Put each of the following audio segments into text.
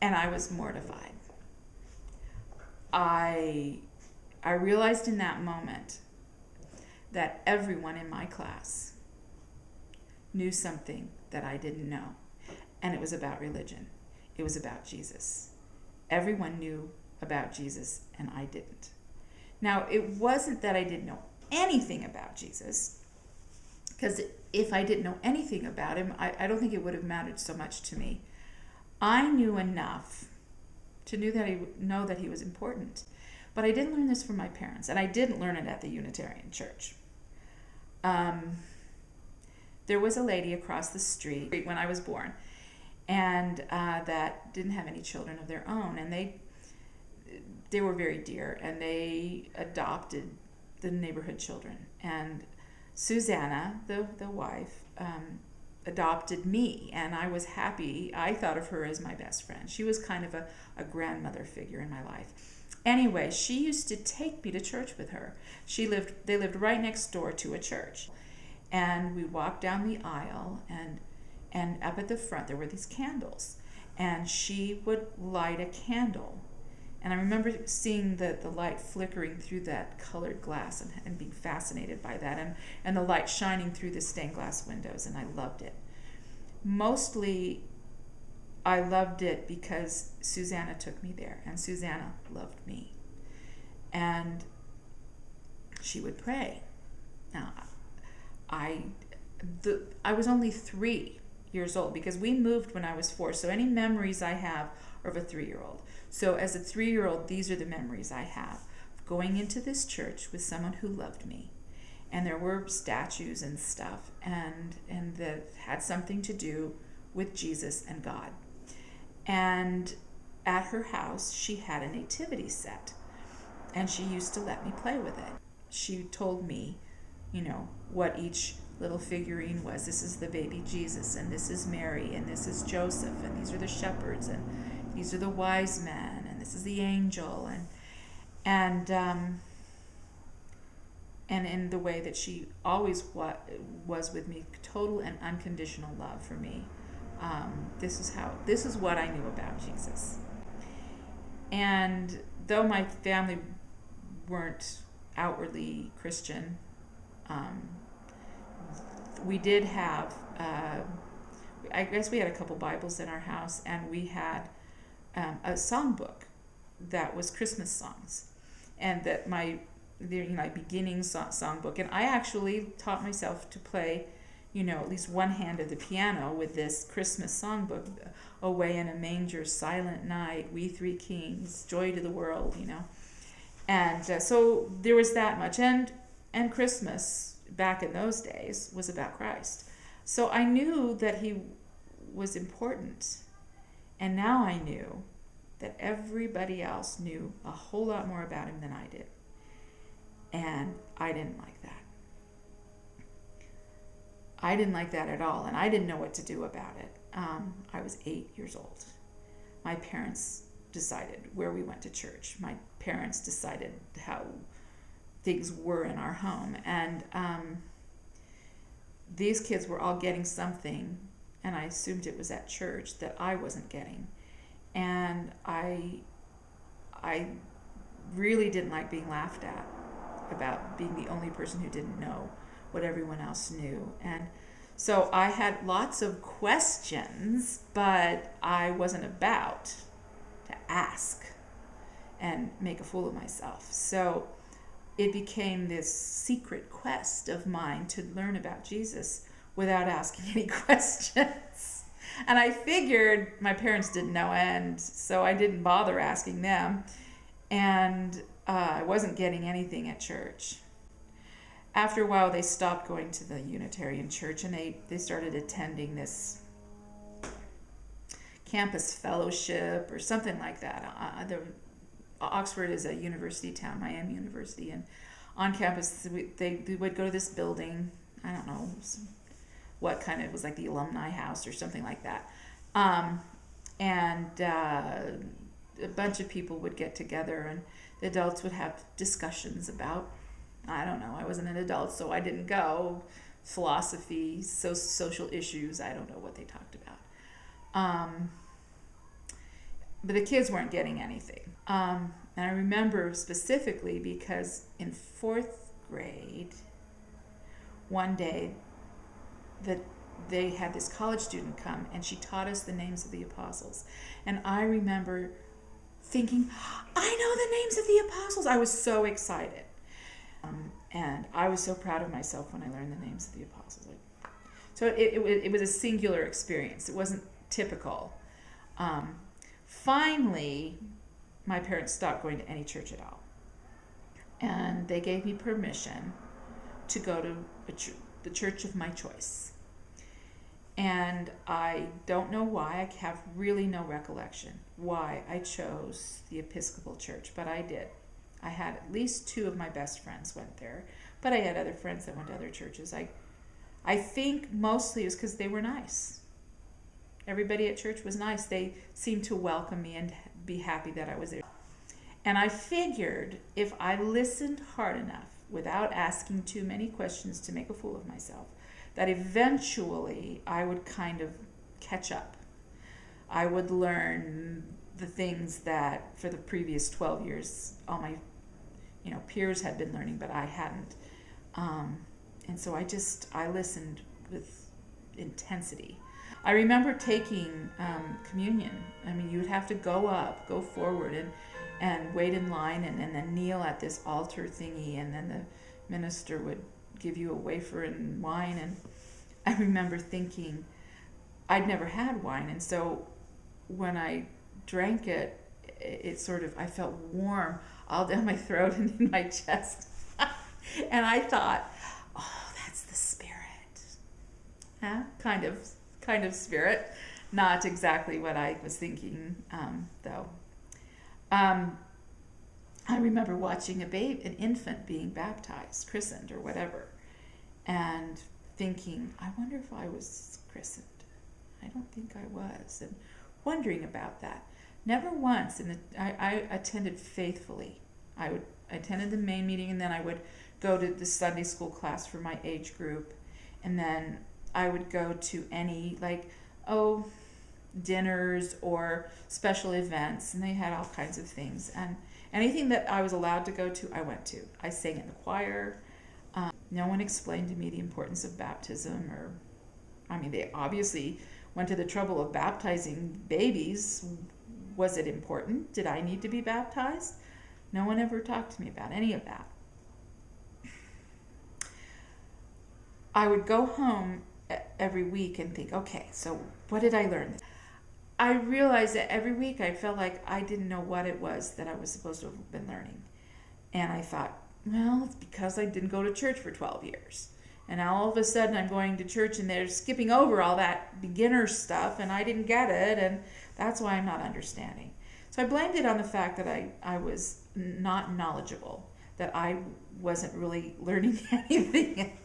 And I was mortified. I realized in that moment that everyone in my class knew something that I didn't know. And it was about religion. It was about Jesus. Everyone knew about Jesus, and I didn't. Now, it wasn't that I didn't know anything about Jesus, because if I didn't know anything about him, I don't think it would have mattered so much to me. I knew enough to know that he was important. But I didn't learn this from my parents, and I didn't learn it at the Unitarian Church. There was a lady across the street when I was born, and that didn't have any children of their own, and they were very dear, and they adopted the neighborhood children. And Susanna, the wife, adopted me, and I was happy. I thought of her as my best friend. She was kind of a grandmother figure in my life. Anyway, she used to take me to church with her. They lived right next door to a church. And we walked down the aisle, and up at the front there were these candles. And she would light a candle. And I remember seeing the light flickering through that colored glass and being fascinated by that, and the light shining through the stained glass windows, and I loved it. Mostly, I loved it because Susanna took me there, and Susanna loved me. And she would pray. Now, I was only 3 years old, because we moved when I was 4, so any memories I have are of a 3-year-old. So as a 3-year-old, these are the memories I have. Going into this church with someone who loved me. And there were statues and stuff, and that had something to do with Jesus and God. And at her house, she had a nativity set, and she used to let me play with it. She told me, what each little figurine was. This is the baby Jesus, and this is Mary, and this is Joseph, and these are the shepherds, and these are the wise men, and this is the angel, and in the way that she always was with me, total and unconditional love for me. This is what I knew about Jesus. And though my family weren't outwardly Christian, we did have, I guess we had a couple Bibles in our house, and we had a songbook that was Christmas songs, and that my beginning songbook. And I actually taught myself to play, at least one hand of the piano with this Christmas songbook. Away in a manger, silent night, we three kings, joy to the world, And so there was that much. And Christmas, back in those days, was about Christ. So I knew that he was important. And now I knew that everybody else knew a whole lot more about him than I did. And I didn't like that. I didn't like that at all, and I didn't know what to do about it. I was 8 years old. My parents decided where we went to church. My parents decided how things were in our home. And these kids were all getting something, and I assumed it was at church that I wasn't getting. And I really didn't like being laughed at about being the only person who didn't know what everyone else knew. And so I had lots of questions, but I wasn't about to ask and make a fool of myself. So it became this secret quest of mine to learn about Jesus without asking any questions. And I figured my parents didn't know, and so I didn't bother asking them. And I wasn't getting anything at church. After a while, they stopped going to the Unitarian Church, and they started attending this campus fellowship or something like that. Oxford is a university town, Miami University, and on campus they would go to this building. I don't know what kind of, it was like the alumni house or something like that. And a bunch of people would get together, and the adults would have discussions about, I don't know, I wasn't an adult, so I didn't go. Philosophy, social issues, I don't know what they talked about. but the kids weren't getting anything. And I remember specifically because in 4th grade, one day, they had this college student come, and she taught us the names of the apostles. And I remember thinking, I know the names of the apostles. I was so excited. And I was so proud of myself when I learned the names of the apostles. So it was a singular experience. It wasn't typical. Finally, my parents stopped going to any church at all. And they gave me permission to go to the church of my choice. And I don't know why. I have really no recollection why I chose the Episcopal Church, but I did. I had at least 2 of my best friends went there, but I had other friends that went to other churches. I think mostly it was because they were nice. Everybody at church was nice. They seemed to welcome me and be happy that I was there. And I figured if I listened hard enough without asking too many questions to make a fool of myself, that eventually I would kind of catch up. I would learn the things that for the previous 12 years all my peers had been learning, but I hadn't. And so I listened with intensity. I remember taking communion. I mean, you would have to go forward and wait in line and then kneel at this altar thingy, and then the minister would give you a wafer and wine. And I remember thinking, I'd never had wine, and so when I drank it, I felt warm all down my throat and in my chest. And I thought, oh, that's the Spirit. Huh? Kind of Spirit. Not exactly what I was thinking, though. I remember watching an infant being baptized, christened or whatever, and thinking, I wonder if I was christened. I don't think I was, and wondering about that. Never once, I attended faithfully. I attended the main meeting, and then I would go to the Sunday school class for my age group, and then I would go to any, dinners or special events, and they had all kinds of things. And anything that I was allowed to go to, I went to. I sang in the choir. No one explained to me the importance of baptism, they obviously went to the trouble of baptizing babies. Was it important? Did I need to be baptized? No one ever talked to me about any of that. I would go home every week and think, okay, so what did I learn? I realized that every week I felt like I didn't know what it was that I was supposed to have been learning. And I thought, well, it's because I didn't go to church for 12 years. And now all of a sudden I'm going to church and they're skipping over all that beginner stuff and I didn't get it, and that's why I'm not understanding. So I blamed it on the fact that I was not knowledgeable, that I wasn't really learning anything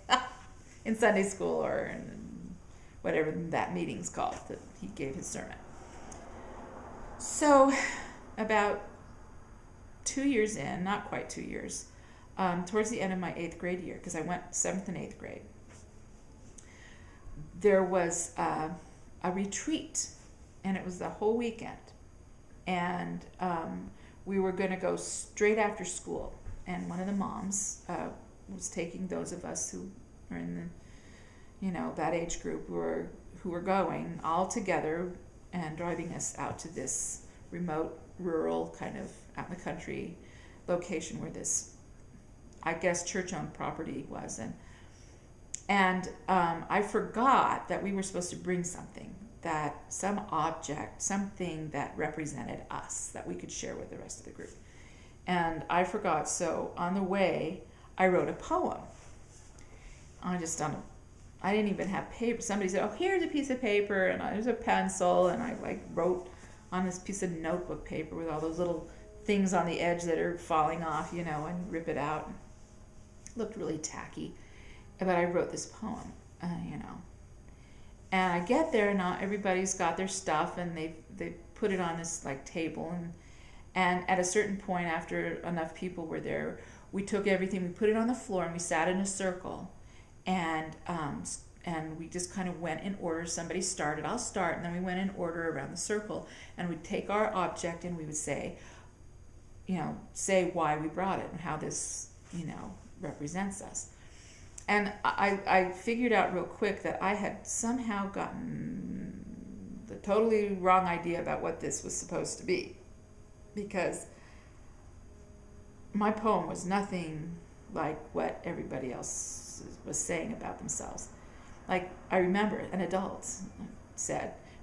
in Sunday school or in whatever that meeting's called that he gave his sermon. So about 2 years in, not quite 2 years, towards the end of my 8th grade year, because I went 7th and 8th grade, there was a retreat, and it was the whole weekend. And we were going to go straight after school. And one of the moms was taking those of us who were in that age group who were going all together and driving us out to this remote, rural, kind of out in the country location where this, I guess, church-owned property was. And I forgot that we were supposed to bring something, some object, something that represented us that we could share with the rest of the group. And I forgot, so on the way, I wrote a poem. I didn't even have paper. Somebody said, oh, here's a piece of paper, and there's a pencil, and I wrote on this piece of notebook paper with all those little things on the edge that are falling off, and rip it out. It looked really tacky, but I wrote this poem, And I get there, and everybody's got their stuff, and they put it on this table, and at a certain point, after enough people were there, we took everything, we put it on the floor, and we sat in a circle, and we just kind of went in order. Somebody started, I'll start, and then we went in order around the circle, and we'd take our object and we would say, say why we brought it and how this, represents us. And I figured out real quick that I had somehow gotten the totally wrong idea about what this was supposed to be, because my poem was nothing like what everybody else was saying about themselves. Like, I remember an adult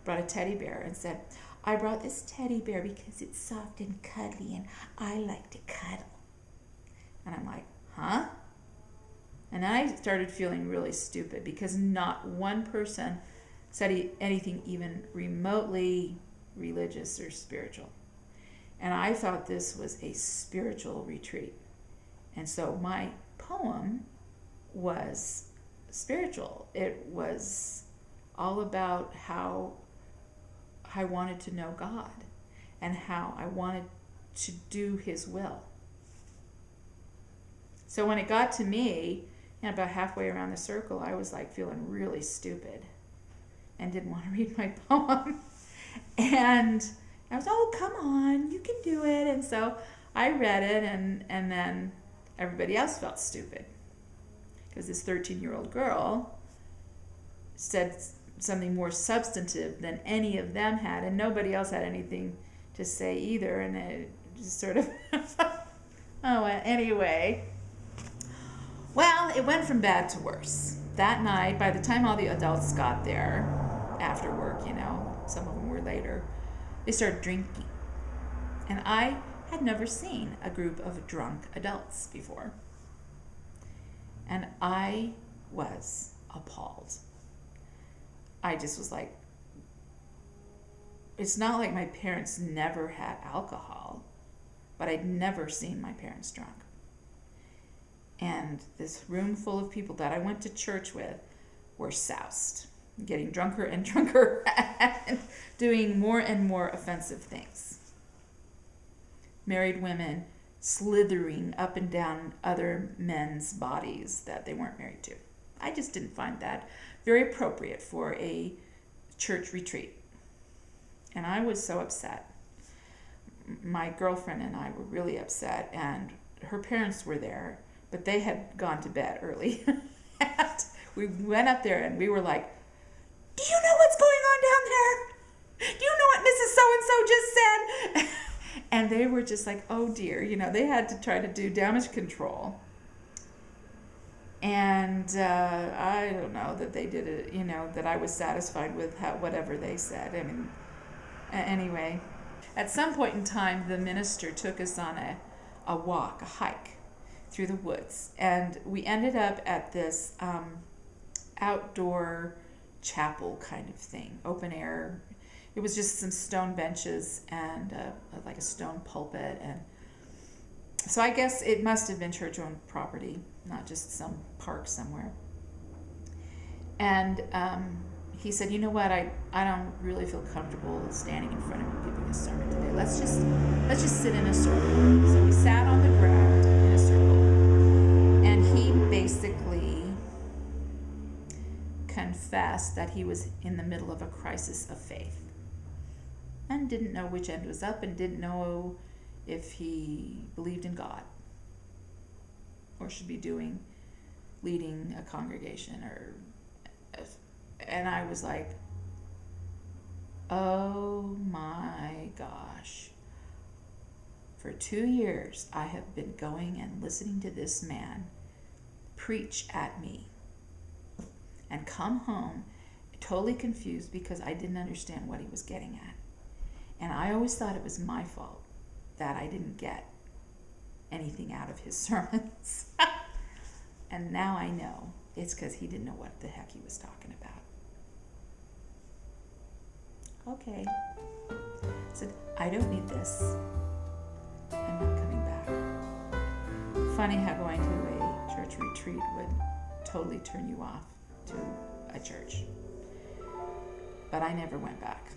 brought a teddy bear and said, I brought this teddy bear because it's soft and cuddly and I like to cuddle. And I'm like, huh? And I started feeling really stupid because not one person said anything even remotely religious or spiritual. And I thought this was a spiritual retreat. And so my poem was spiritual. It was all about how I wanted to know God and how I wanted to do His will. So when it got to me, about halfway around the circle, I was like feeling really stupid and didn't want to read my poem. And I was, oh, come on, you can do it. And so I read it, and then everybody else felt stupid because this 13-year-old girl said something more substantive than any of them had, and nobody else had anything to say either. And it just sort of, anyway. Well, it went from bad to worse. That night, by the time all the adults got there, after work, some of them were later, they started drinking. And I had never seen a group of drunk adults before. And I was appalled. I just was like, it's not like my parents never had alcohol, but I'd never seen my parents drunk. And this room full of people that I went to church with were soused, getting drunker and drunker and doing more and more offensive things. Married women slithering up and down other men's bodies that they weren't married to. I just didn't find that very appropriate for a church retreat. And I was so upset. My girlfriend and I were really upset, and her parents were there, but they had gone to bed early. And we went up there and we were like, do you know what's going on down there? Do you know what Mrs. So-and-so just said? And they were just like, oh dear. They had to try to do damage control. And I don't know that they did it, that I was satisfied with whatever they said. I mean, anyway. At some point in time, the minister took us on a walk, a hike, through the woods, and we ended up at this outdoor chapel kind of thing, open air. It was just some stone benches and like a stone pulpit, and so I guess it must have been church-owned property, not just some park somewhere. And he said, you know what, I don't really feel comfortable standing in front of you giving a sermon today. Let's just sit in a circle. So we sat on the ground in a circle, and he basically confessed that he was in the middle of a crisis of faith and didn't know which end was up and didn't know if he believed in God or should be leading a congregation and I was like, oh my gosh. For 2 years, I have been going and listening to this man preach at me and come home totally confused because I didn't understand what he was getting at. And I always thought it was my fault that I didn't get anything out of his sermons. And now I know it's because he didn't know what the heck he was talking about. Okay. I said, I don't need this. I'm not coming back. Funny how going to a church retreat would totally turn you off to a church. But I never went back.